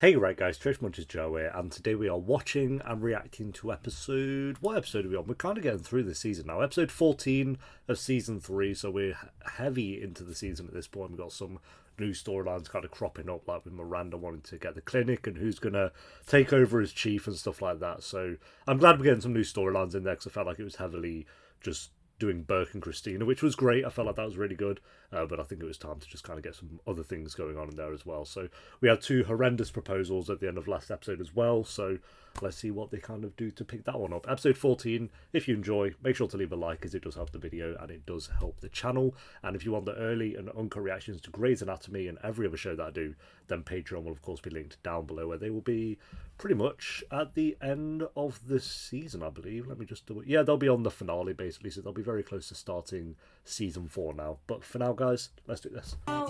Hey right guys, TheTrophyMuncher's Joe here, and today we are watching and reacting to episode... What episode are we on? We're kind of getting through the season now. Episode 14 of season 3, so we're heavy into the season at this point. We've got some new storylines kind of cropping up, like with Miranda wanting to get the clinic and who's going to take over as chief and stuff like that. So I'm glad we're getting some new storylines in there, because I felt like it was heavily just doing Burke and Christina, which was great. I felt like that was really good, but I think it was time to just kind of get some other things going on in there as well. So we had two horrendous proposals at the end of last episode as well, so let's see what they kind of do to pick that one up. Episode 14, if you enjoy, make sure to leave a like, as it does help the video and it does help the channel. And if you want the early and uncut reactions to Grey's Anatomy and every other show that I do, then Patreon will of course be linked down below, where they will be pretty much at the end of the season, I believe. Let me just do it. Yeah, they'll be on the finale basically, so they'll be very close to starting season 4 now. But for now guys, let's do this. No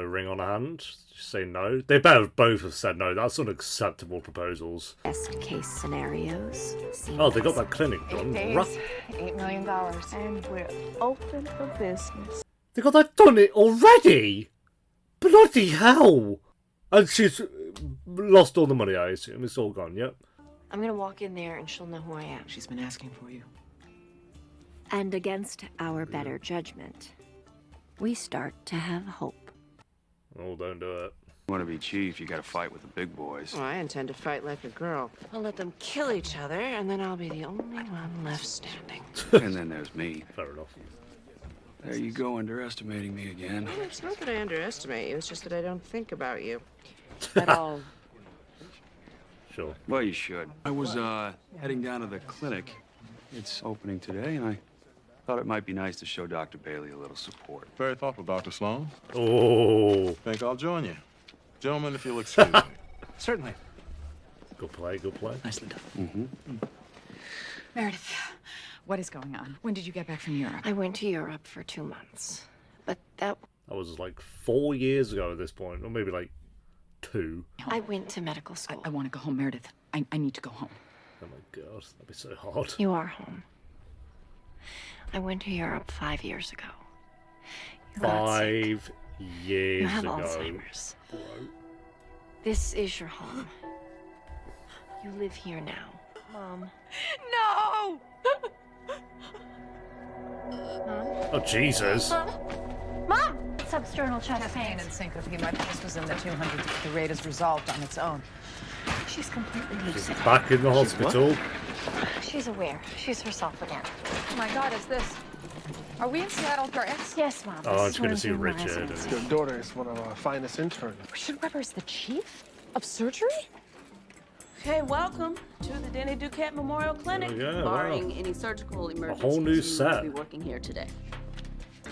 ring on a hand. Say no. They better both have said no. That's unacceptable proposals. Best case scenarios. Oh, they got that clinic done. $8 million. And we're open for business. They got that done it already? Bloody hell! And she's lost all the money, I assume. It's all gone, yep. I'm gonna walk in there and she'll know who I am. She's been asking for you. And against our better judgment, we start to have hope. Oh, don't do it. You want to be chief, you got to fight with the big boys. Well, I intend to fight like a girl. I'll let them kill each other, and then I'll be the only one left standing. And then there's me. Fair enough. There you go, underestimating me again. Well, it's not that I underestimate you, it's just that I don't think about you at all. Sure. Well, you should. I was heading down to the clinic. It's opening today, and I thought it might be nice to show Dr. Bailey a little support. Very thoughtful, Dr. Sloan. Oh. Think I'll join you. Gentlemen, if you'll excuse me. Certainly. Good play, good play. Nicely done. Meredith, what is going on? When did you get back from Europe? I went to Europe for 2 months, but that That was like 4 years ago at this point, or maybe like 2. I went to medical school. I want to go home, Meredith. I need to go home. Oh my god, that'd be so hard. You are home. I went to Europe 5 years ago. You got sick. 5 years You have ago. Alzheimer's. Bro. This is your home. You live here now. Mom. No! Oh, Jesus. Mom! Substernal chest Pain and syncope. This was in the 200. The rate is resolved on its own. She's completely She's lucid. back in the hospital. She's aware. She's herself again. Oh my God, is this? Are we in Seattle, France? Yes, Mom. Oh, This I'm is just going where to see I'm doing my Richard. residency. Your daughter is one of our finest interns. Richard Weber is the chief of surgery? Okay, welcome to the Denny Duquette Memorial Clinic. Oh, yeah, Barring wow. any surgical emergencies, whole new you set. will be working here today.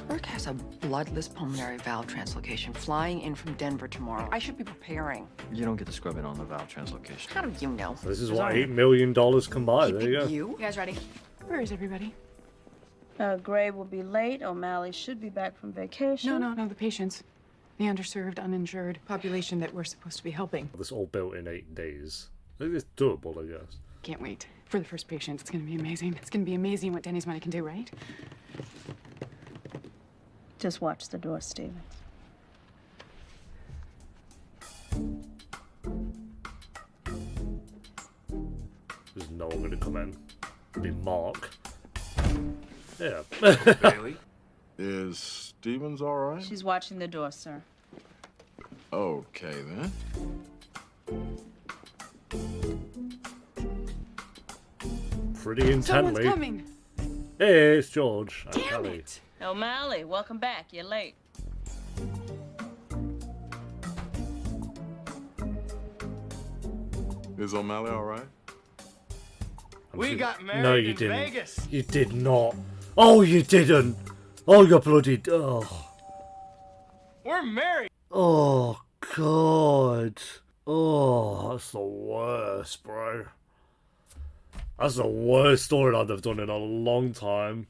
Burke has a bloodless pulmonary valve translocation flying in from Denver tomorrow. I should be preparing. You don't get to scrub in on the valve translocation. How do you know? This is what $8 million can buy. There you go. You guys ready? Where is everybody? Gray will be late. O'Malley should be back from vacation. No, the patients. The underserved, uninsured population that we're supposed to be helping. This all built in 8 days. It's doable, I guess. Can't wait for the first patient. It's gonna be amazing. It's gonna be amazing what Denny's money can do, right? Just watch the door, Stevens. There's no one going to come in. It'll be Mark. Yeah. Bailey? Is Stevens all right? She's watching the door, sir. Okay, then. Pretty intently. Someone's coming. Hey, it's George. And Damn Kelly. it! O'Malley, welcome back. You're late. Is O'Malley all right? We got married no, you didn't. Vegas. You did not. Oh, you didn't. Oh, you bloody. Oh. We're married. Oh, God. Oh, that's the worst, bro. That's the worst storyline they've done in a long time.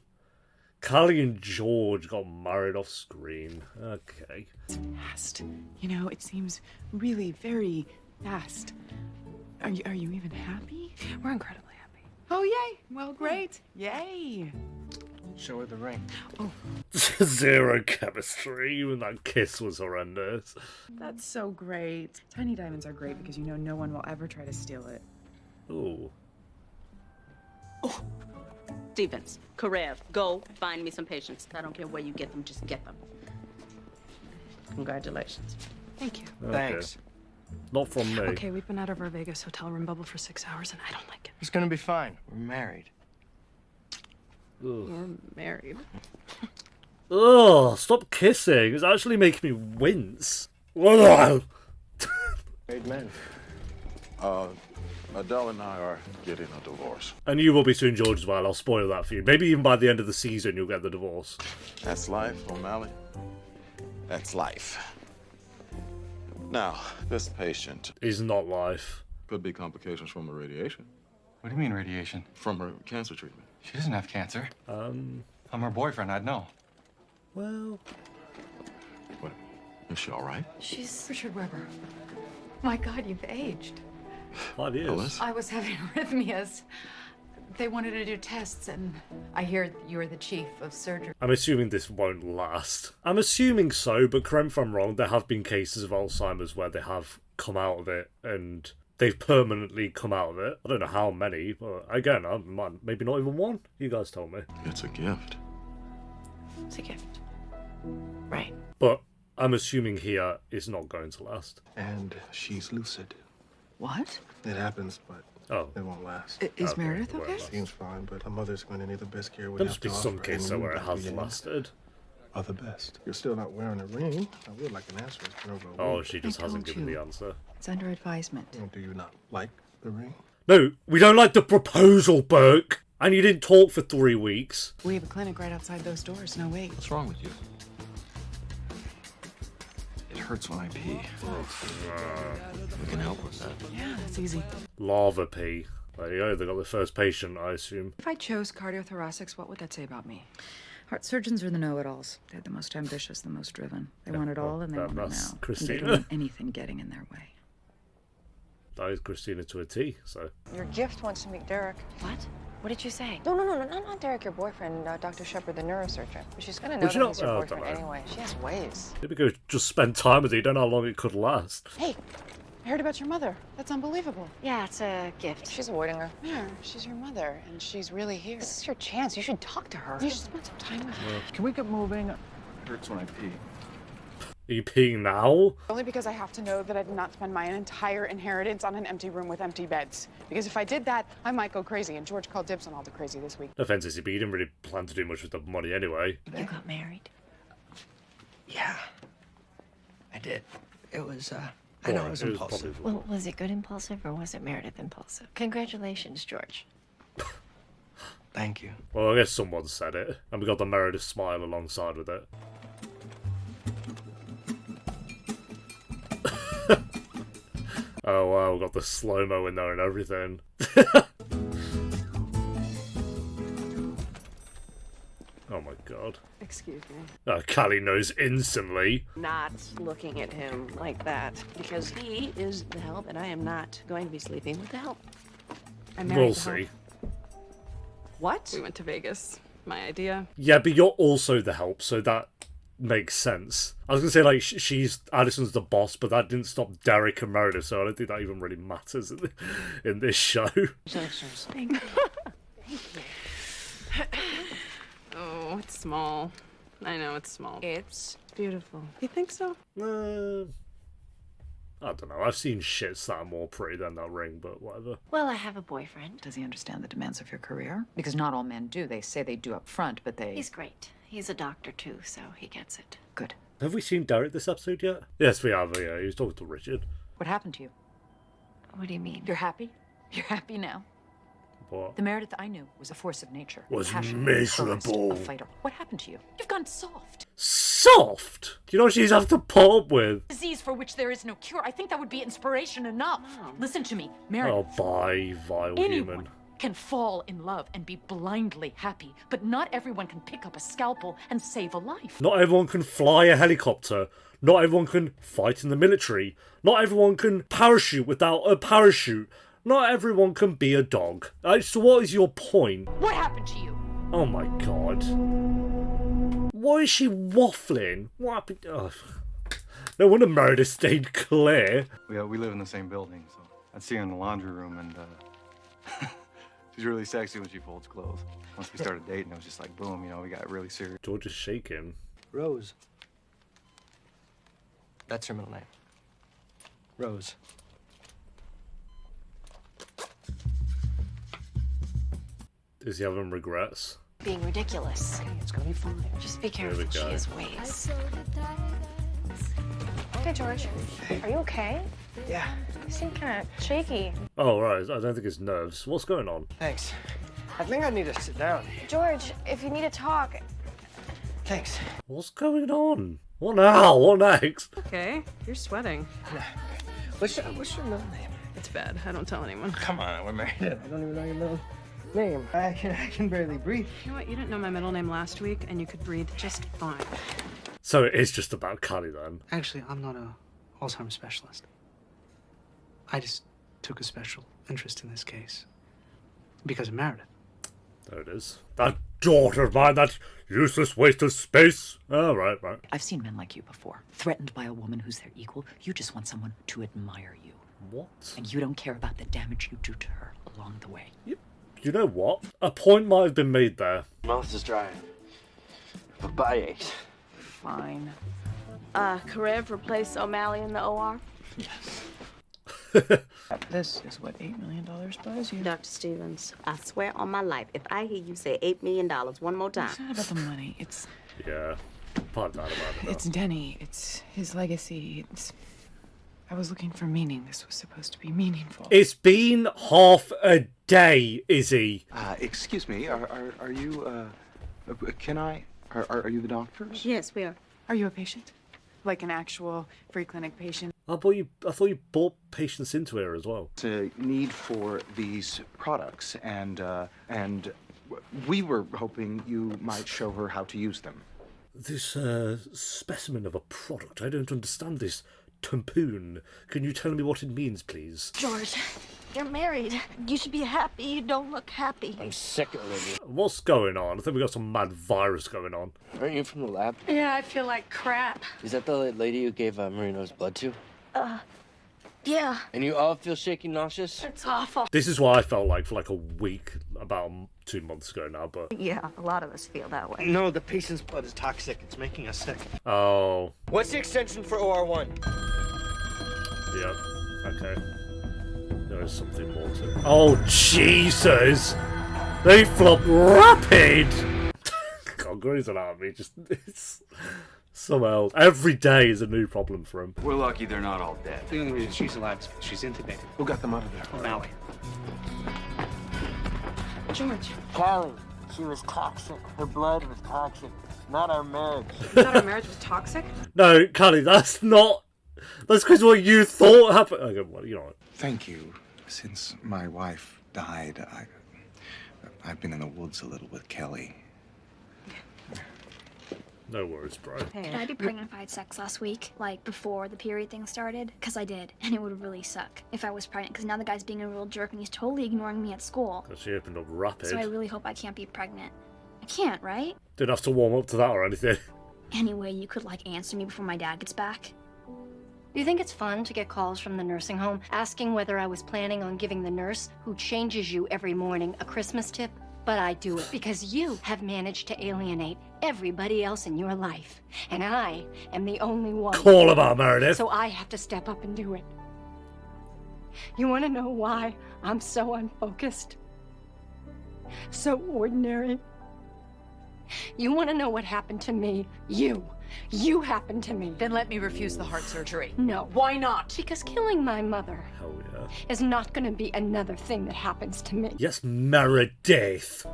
Callie and George got married off screen. Okay. It's fast. You know, it seems really very fast. Are you even happy? We're incredibly happy. Oh, yay. Well, great. Yay. Show her the ring. Oh, Zero chemistry. Even that kiss was horrendous. that's so great. Tiny diamonds are great because you know no one will ever try to steal it. Ooh. Stevens, Karev, go find me some patients. I don't care where you get them, just get them. Congratulations. Thank you. Okay. Thanks. Not from me. Okay, we've been out of our Vegas hotel room bubble for 6 hours, and I don't like it. It's gonna be fine. We're married. Ugh. We're married. Ugh, stop kissing. It's actually making me wince. Ugh. Married men. Adele and I are getting a divorce. And you will be soon, George, as well. I'll spoil that for you. Maybe even by the end of the season, you'll get the divorce. That's life, O'Malley. That's life. Now, this patient Is not life. could be complications from the radiation, What do you mean radiation? from her cancer treatment. She doesn't have cancer. I'm her boyfriend, I'd know. Well, What? Is she all right? She's Richard Weber. My God, you've aged. 5 years. Ellis? I was having arrhythmias. They wanted to do tests, and I hear you're the chief of surgery. I'm assuming this won't last. I'm assuming so, but correct me if I'm wrong, there have been cases of Alzheimer's where they have come out of it, and they've permanently come out of it. I don't know how many, but again, maybe not even one. You guys told me. It's a gift. It's a gift. Right. But I'm assuming here it's not going to last. And she's lucid. What? It happens, but Oh. it won't last. Is Okay, Meredith well. okay? Seems fine, but her mother's going to need the best care we There have must be to some offer, cases and where it you has know, lasted. are the best. You're still not wearing a ring. I would like an answer. It's been over a Oh, week. she just I hasn't told given you. the answer. It's under advisement. Do you not like the ring? No, we don't like the proposal, Burke. And you didn't talk for 3 weeks. We have a clinic right outside those doors. No, wait. What's wrong with you? It hurts when I pee. We can help with that. Yeah, that's easy. Lava pee. There you go, they got the first patient, I assume. If I chose cardiothoracics, what would that say about me? Heart surgeons are the know-it-alls. They're the most ambitious, the most driven. They want it all, and they want it that's now. And Christina. they don't want anything getting in their way. That is Christina to a T, so. Your gift wants to meet Derek. What? What did you say? No, not Derek, your boyfriend, Dr. Shepard, the neurosurgeon. But she's gonna know Would that you he's not- your I boyfriend don't know. anyway. She has ways. Maybe go just spend time with you, don't know how long it could last. Hey, I heard about your mother. That's unbelievable. Yeah, it's a gift. She's avoiding her. Yeah, she's your mother, and she's really here. This is your chance. You should talk to her. You should spend some time with her. Can we get moving? It hurts when I pee. Are you peeing now? Only because I have to know that I did not spend my entire inheritance on an empty room with empty beds. Because if I did that, I might go crazy, and George called dibs on all the crazy this week. No offense, Izzie, but you didn't really plan to do much with the money anyway. You got married. Yeah, I did. It was, I know it was impulsive. Well, was it good impulsive or was it Meredith impulsive? Congratulations, George. Thank you. Well, I guess someone said it, and we got the Meredith smile alongside with it. Oh wow, we got the slow-mo in there and everything. Oh my god. Excuse me. Callie knows instantly. Not looking at him like that because he is the help and I am not going to be sleeping with the help. I married We'll the help. see. What? We went to Vegas. My idea. Yeah, but you're also the help, so that makes sense. I was gonna say, like, she's Addison's the boss, but that didn't stop Derek and Meredith, so I don't think that even really matters in this show. Thank you. Oh, it's small. I know it's small. It's beautiful. You think so? I don't know. I've seen shits that are more pretty than that ring, but whatever. Well, I have a boyfriend. Does he understand the demands of your career? Because not all men do. They say they do up front, but they... He's great. He's a doctor too, so he gets it. Good. Have we seen Derek this episode yet? Yes, we have. Yeah, he was talking to Richard. What happened to you? What do you mean? You're happy? You're happy now? What? The Meredith I knew was a force of nature. Was passionate, miserable. focused, a fighter. What happened to you? You've gone soft. Soft? Do you know what she's have to put up with? Disease for which there is no cure. I think that would be inspiration enough. Listen to me, Meredith. Oh, bye, vile Anyone human. can fall in love and be blindly happy, but not everyone can pick up a scalpel and save a life. Not everyone can fly a helicopter. Not everyone can fight in the military. Not everyone can parachute without a parachute. Not everyone can be a dog. So what is your point? What happened to you? Oh my god. Why is she waffling? What happened? Oh. No wonder Meredith stayed clear. We live in the same building, so I'd see her in the laundry room, and she's really sexy when she folds clothes. Once we started dating, it was just like boom, you know, we got really serious. George is shaking. Rose. That's her middle name. Rose. Is he having regrets? Being ridiculous. It's gonna be fine. Just be There we careful. She go. has ways. Hey, George. Are you okay? Yeah. You seem kind of shaky. Oh, right. I don't think it's nerves. What's going on? Thanks. I think I need to sit down. George, if you need to talk. Thanks. What's going on? What now? What next? Okay, you're sweating. What's your middle name? It's bad. I don't tell anyone. Come on, we're married. I don't even know your middle name. I can barely breathe. You know what? You didn't know my middle name last week, and you could breathe just fine. So it is just about Callie then. Actually, I'm not a Alzheimer specialist. I just took a special interest in this case because of Meredith. There it is. That daughter of mine, that useless waste of space. Oh, right. I've seen men like you before. Threatened by a woman who's their equal. You just want someone to admire you. What? And you don't care about the damage you do to her along the way. You know what? A point might have been made there. Mouth is dry. But body aches. Fine. Karev replaced O'Malley in the OR? This is what $8 million buys you. Dr. Stevens, I swear on my life, if I hear you say $8 million one more time. It's not about the money. It's Yeah. Part that about it. It's Denny. It's his legacy. I was looking for meaning. This was supposed to be meaningful. It's been half a day, Izzie. Excuse me, are you, can I, are you the doctors? Yes, we are. Are you a patient? Like an actual free clinic patient? I thought you brought patients into here as well. It's a need for these products, and we were hoping you might show her how to use them. This specimen of a product. I don't understand this tampoon. Can you tell me what it means, please? George, you're married. You should be happy. You don't look happy. I'm sick of Olivia. What's going on? I think we got some mad virus going on. Aren't you from the lab? Yeah, I feel like crap. Is that the lady you gave Marino's blood to? Yeah. And you all feel shaky, nauseous? It's awful. This is what I felt like for like a week, about 2 months ago now, but... Yeah, a lot of us feel that way. No, the patient's blood is toxic. It's making us sick. Oh. What's the extension for OR1? Yep. Okay. There is something more to it. Oh, Jesus! They flop rapid! God, Grey's Anatomy just... It's... Somehow, every day is a new problem for him. We're lucky they're not all dead. The only reason she's alive is because she's intubated. Who got them out of there? O'Malley. George. Callie, she was toxic. Her blood was toxic. Not our marriage. You thought our marriage was toxic? No, Callie, that's not... That's because what you thought happened... Okay, well, you know what? Thank you. Since my wife died, I've been in the woods a little with Kelly. No worries, bro. Could I be pregnant if I had sex last week? Like, before the period thing started? Because I did, and it would really suck if I was pregnant, because now the guy's being a real jerk and he's totally ignoring me at school. Because she opened up rapid. So I really hope I can't be pregnant. I can't, right? Didn't have to warm up to that or anything. Anyway, you could, like, answer me before my dad gets back. Do you think it's fun to get calls from the nursing home asking whether I was planning on giving the nurse who changes you every morning a Christmas tip? But I do it because you have managed to alienate everybody else in your life. And I am the only one. Call him out, Meredith. So I have to step up and do it. You want to know why I'm so unfocused? So ordinary? You want to know what happened to me? You happened to me. Then let me refuse the heart surgery. No. Why not? Because killing my mother Hell yeah. is not going to be another thing that happens to me. Yes, Meredith.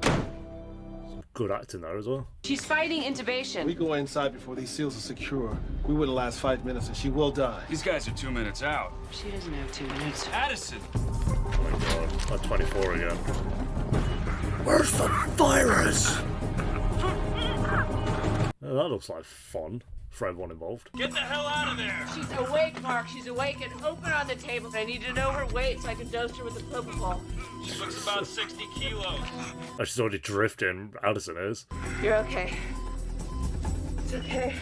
Some good acting there as well. She's fighting intubation. We go inside before these seals are secure. We wouldn't last 5 minutes and she will die. These guys are 2 minutes out. She doesn't have 2 minutes. Addison! Oh my god. At 24 again. Where's the virus? Oh, that looks like fun. for everyone involved. Get the hell out of there! She's awake, Mark. She's awake and open on the table. I need to know her weight so I can dose her with a propofol. She looks about 60 kilos. Oh, she's already drifting. Addison is. You're okay. It's okay.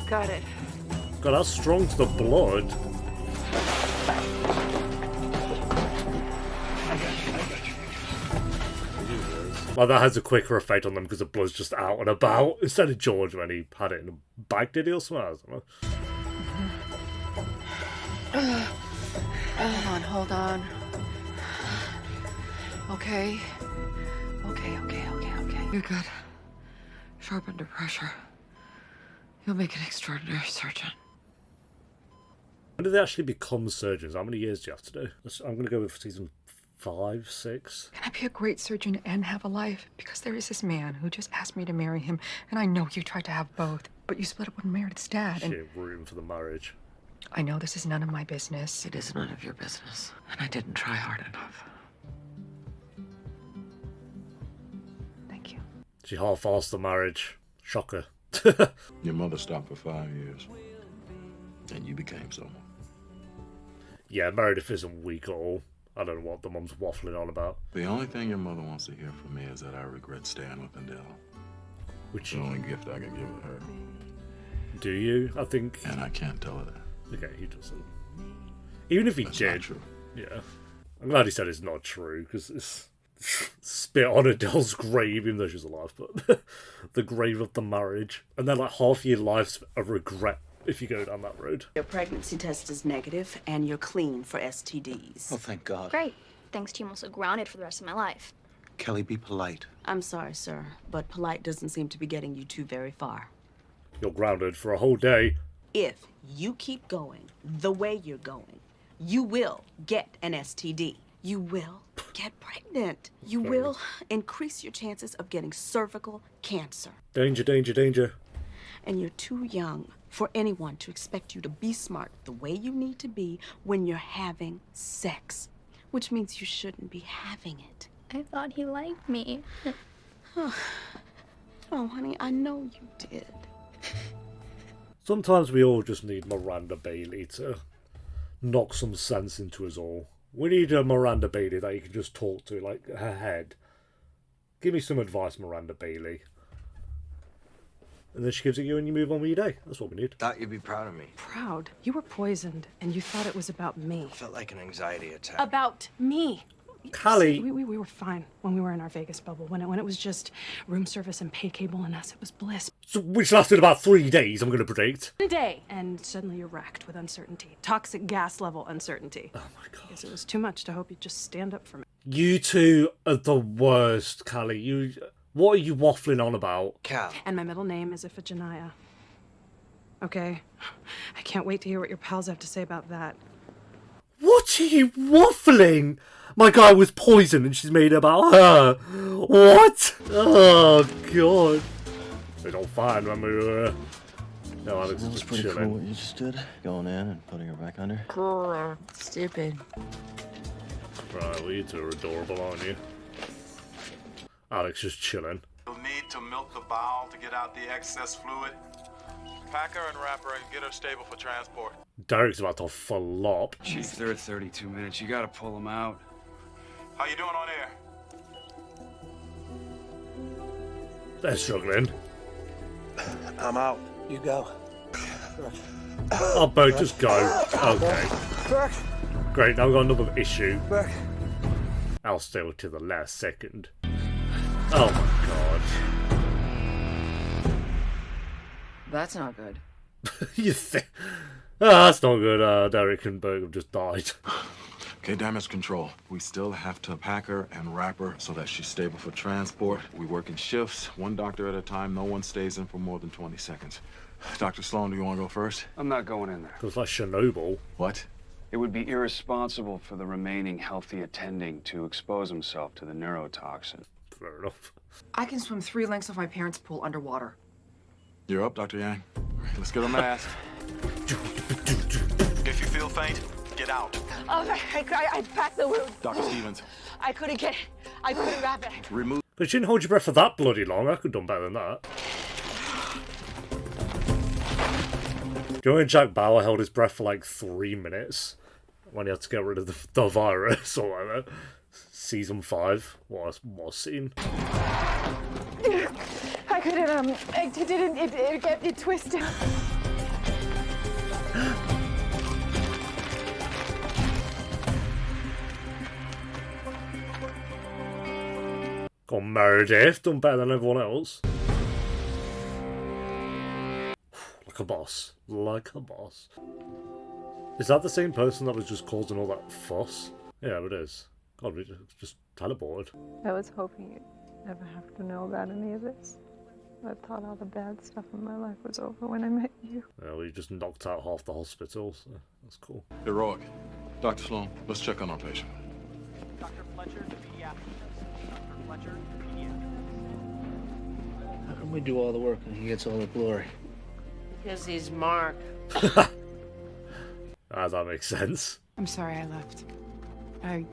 Got it. God, how strong's the blood? Well, that has a quicker effect on them because the blood's just out and about. Instead of George when he had it in a bag, did he, or something? I don't know. Hold on. Okay. Okay. You're good. Sharp under pressure. You'll make an extraordinary surgeon. When did they actually become surgeons? How many years do you have to do? I'm going to go with season 5, 6. Can I be a great surgeon and have a life? Because there is this man who just asked me to marry him, and I know you tried to have both, but you split up with Meredith's dad, and... Shit, rooting for the marriage. I know this is none of my business. It is none of your business, and I didn't try hard enough. Thank you. She half-assed the marriage. Shocker. Your mother stopped for 5 years, and you became someone. Yeah, Meredith isn't weak at all. I don't know what the mum's waffling on about. The only thing your mother wants to hear from me is that I regret staying with Adele. Which the only gift I can give her. Do you? I think... And I can't tell her that. Okay, he doesn't. Even if he That's did... not true. Yeah. I'm glad he said it's not true, because it's... spit on Adele's grave, even though she's alive, but the grave of the marriage. And then, like, half your life's a regret if you go down that road. Your pregnancy test is negative, and you're clean for STDs. Oh, thank God. Great. Thanks to you, I'm also grounded for the rest of my life. Kelly, be polite. I'm sorry, sir, but polite doesn't seem to be getting you too very far. You're grounded for a whole day. If you keep going the way you're going, you will get an STD. You will get pregnant. You will increase your chances of getting cervical cancer. Danger, danger, danger. And you're too young for anyone to expect you to be smart the way you need to be when you're having sex, which means you shouldn't be having it. I thought he liked me. Oh, honey, I know you did. Sometimes we all just need Miranda Bailey to knock some sense into us all. We need a Miranda Bailey that you can just talk to, like her head. Give me some advice, Miranda Bailey. And then she gives it you and you move on with your day. That's what we need. Thought you'd be proud of me. Proud? You were poisoned, and you thought it was about me. Felt like an anxiety attack. About me. Callie. We were fine when we were in our Vegas bubble. When it was just room service and pay cable and us, it was bliss. So, which lasted about 3 days, I'm going to predict. A day. And suddenly you're racked with uncertainty. Toxic gas level uncertainty. Oh my God. Because it was too much to hope you'd just stand up for me. You two are the worst, Callie. What are you waffling on about? Cal. And my middle name is Iphigenia. Okay? I can't wait to hear what your pals have to say about that. What are you waffling? My guy was poisoned and she's made it about her. What? Oh, God. It's all fine when we were... No, Alex That was just pretty chilling. cool what you just did. Going in and putting her back under. Cooler. Stupid. Right, well, you two are adorable, aren't you? Alex just chilling. You'll need to milk the bowel to get out the excess fluid. Pack her and wrap her and get her stable for transport. Derek's about to flop. Chief, they're at 32 minutes. You gotta pull them out. How you doing on air? They're struggling. I'm out. You go. Oh, Bo, just go. Okay. Great, now we've got another issue. I'll stay to the last second. Oh my God. That's not good. You think? That's not good. Derek and Berg have just died. Okay, damage control. We still have to pack her and wrap her so that she's stable for transport. We work in shifts, one doctor at a time. No one stays in for more than 20 seconds. Dr. Sloan, do you want to go first? I'm not going in there. It was like Chernobyl. What? It would be irresponsible for the remaining healthy attending to expose himself to the neurotoxin. Fair enough. I can swim 3 lengths of my parents' pool underwater. You're up, Dr. Yang. All right, let's get a mask. If you feel faint, get out. Oh, I packed the wound. Dr. Stevens. I couldn't wrap it. Remove. But you didn't hold your breath for that bloody long. I could have done better than that. you know when Jack Bauer held his breath for like 3 minutes when he had to get rid of the virus or whatever? Season 5. What a scene. I couldn't, it twisted. Go on, Meredith, done better than everyone else. Like a boss. Like a boss. Is that the same person that was just causing all that fuss? Yeah, it is. God, we just teleported. I was hoping you'd never have to know about any of this. I thought all the bad stuff in my life was over when I met you. Yeah, we just knocked out half the hospital, so that's cool. Heroic. Dr. Sloan, let's check on our patient. Dr. Fletcher, the pediatrician. Dr. Fletcher, the pediatrician. How come we do all the work and he gets all the glory? Because he's Mark. That makes sense. I'm sorry I left. I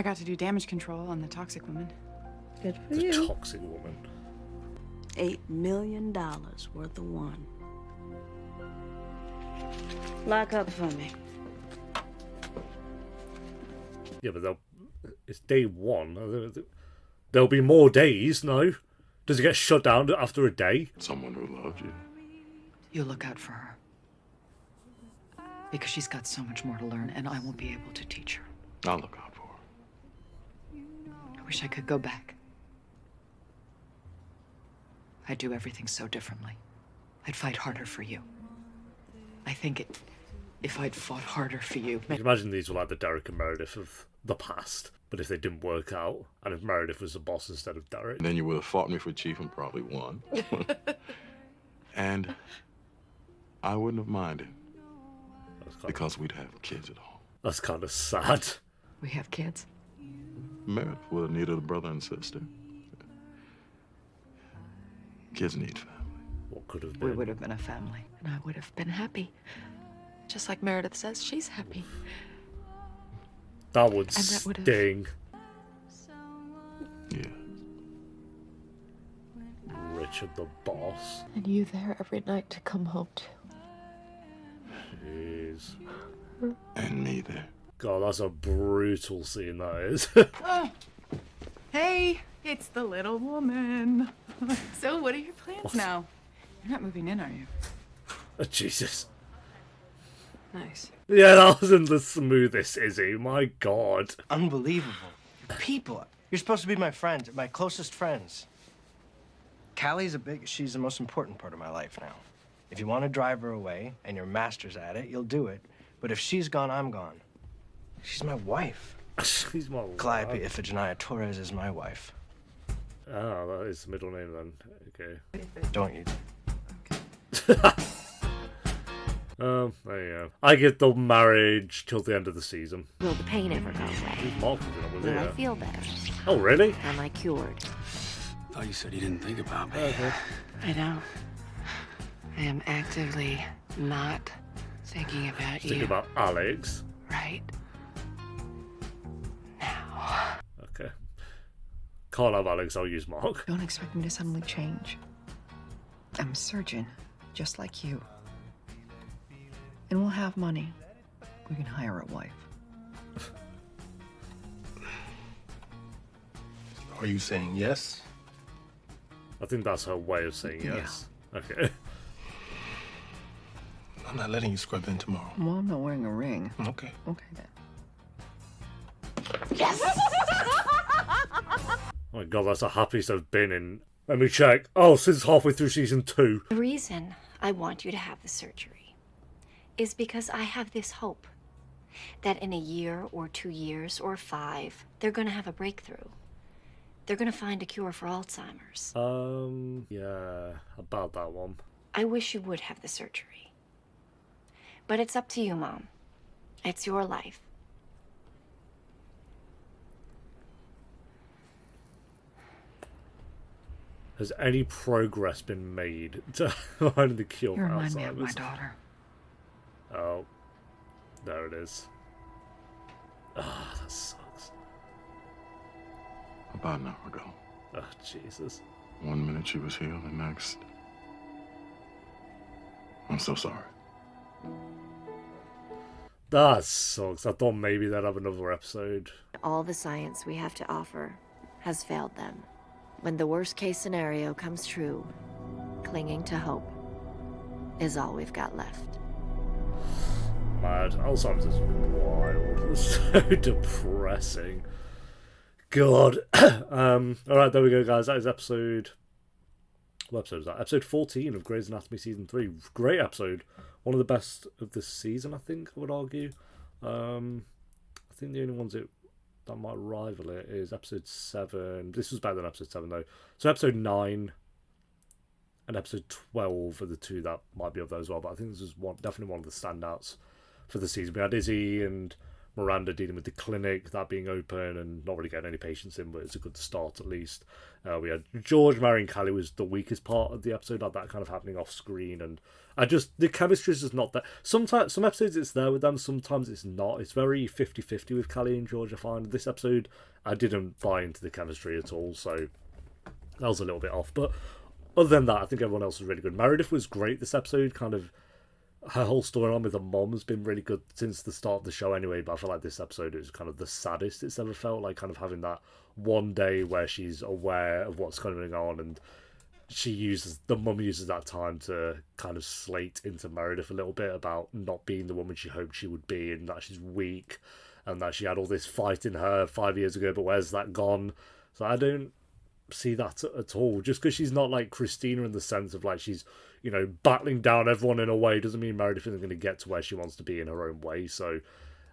got to do damage control on the toxic woman. Good for The you. toxic woman. $8 million worth of one. Lock up for me. Yeah, but it's day 1. There'll be more days, no? Does it get shut down after a day? Someone who loved you. You look out for her. Because she's got so much more to learn, and I won't be able to teach her. I'll look out for her. I wish I could go back. I'd do everything so differently. I'd fight harder for you. I think if I'd fought harder for you... You can imagine these were like the Derek and Meredith of the past, but if they didn't work out, and if Meredith was the boss instead of Derek... Then you would have fought me for chief and probably won. And I wouldn't have minded. Because we'd have kids at home. That's kind of sad. We have kids? Meredith would have needed a brother and sister. Kids need family. What could have been? We would have been a family, and I would have been happy. Just like Meredith says, she's happy. That would And that would have- sting. Yeah. Richard the boss. And you there every night to come home to. Jeez. And me there. God, that's a brutal scene, that is. Oh. Hey, it's the little woman. So what are your plans now? You're not moving in, are you? Oh, Jesus. Nice. Yeah, that wasn't the smoothest, Izzy. My God. Unbelievable. People. You're supposed to be my friends, my closest friends. She's the most important part of my life now. If you want to drive her away and you're masters at it, you'll do it. But if she's gone, I'm gone. She's my wife. She's my Calliope Iphigenia Torres is my wife. Ah, that is the middle name then. Okay. Don't you? There you go. I get the marriage till the end of the season. Will the pain ever go away? Mark was in with Will it, I yeah. feel better? Oh, really? Am I cured? Thought you said you didn't think about me. Okay. I know. I am actively not thinking about you. Think about Alex. Right. Okay. Can't have Alex, I'll use Mark. Don't expect me to suddenly change. I'm a surgeon, just like you. And we'll have money. We can hire a wife. Are you saying yes? I think that's her way of saying yes. Okay. I'm not letting you scrub in tomorrow. Well, I'm not wearing a ring. Okay. Okay, then. Yes! Oh my God, that's the happiest I've been in. Let me check. Oh, since halfway through season 2. The reason I want you to have the surgery is because I have this hope that in a year or 2 years or 5, they're going to have a breakthrough. They're going to find a cure for Alzheimer's. Yeah, about that one. I wish you would have the surgery. But it's up to you, Mom. It's your life. Has any progress been made to finding the cure You for remind me of my Alzheimer's? daughter. Oh, there it is. Ah, that sucks. About an hour ago. Oh, Jesus. 1 minute she was here, the next I'm so sorry. That sucks. I thought maybe they'd have another episode. All the science we have to offer has failed them. When the worst case scenario comes true, clinging to hope is all we've got left. Mad. Alzheimer's is wild. It's so depressing. God. Alright, there we go, guys. That is episode... What episode is that? Episode 14 of Grey's Anatomy Season 3. Great episode. One of the best of this season, I think, I would argue. I think the only ones that might rival it is episode 7. This was better than episode 7, though. So episode 9 and episode 12 are the two that might be up there as well. But I think this is definitely one of the standouts for the season. We had Izzie and Miranda dealing with the clinic, that being open and not really getting any patients in, but it's a good start at least. We had George marrying Callie was the weakest part of the episode, like that kind of happening off screen, and the chemistry is just not there. Sometimes, some episodes it's there with them, sometimes it's not. It's very 50-50 with Callie and George, I find. This episode, I didn't buy into the chemistry at all, so that was a little bit off. But other than that, I think everyone else was really good. Meredith was great this episode, kind of. Her whole storyline with her mom has been really good since the start of the show anyway, but I feel like this episode is kind of the saddest it's ever felt, like kind of having that one day where she's aware of what's going on, and the mum uses that time to kind of slate into Meredith a little bit about not being the woman she hoped she would be, and that she's weak, and that she had all this fight in her 5 years ago, but where's that gone? So I don't see that at all. Just because she's not like Christina in the sense of like she's, you know, battling down everyone in a way doesn't mean Meredith isn't going to get to where she wants to be in her own way. So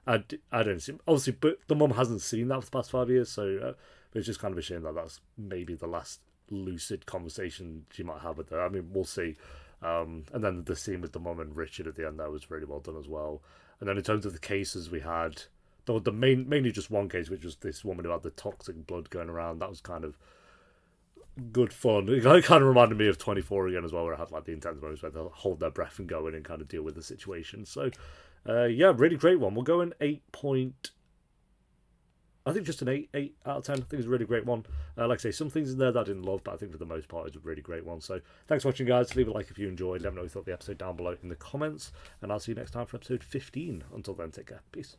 I don't see, obviously, but the mum hasn't seen that for the past 5 years, so it's just kind of a shame that that's maybe the last lucid conversation she might have with her. I mean, we'll see. And then the scene with the mum and Richard at the end, that was really well done as well. And then in terms of the cases we had, mainly just one case, which was this woman who had the toxic blood going around. That was kind of good fun. It kind of reminded me of 24 again as well, where I had like the intense moments where they'll hold their breath and go in and kind of deal with the situation. So yeah, really great one. We'll go an 8 point. I think just an 8 out of 10. I think it's a really great one. Like I say, some things in there that I didn't love, but I think for the most part it's a really great one. So thanks for watching, guys. Leave a like if you enjoyed. Let me know what you thought of the episode down below in the comments, and I'll see you next time for episode 15. Until then, take care. Peace.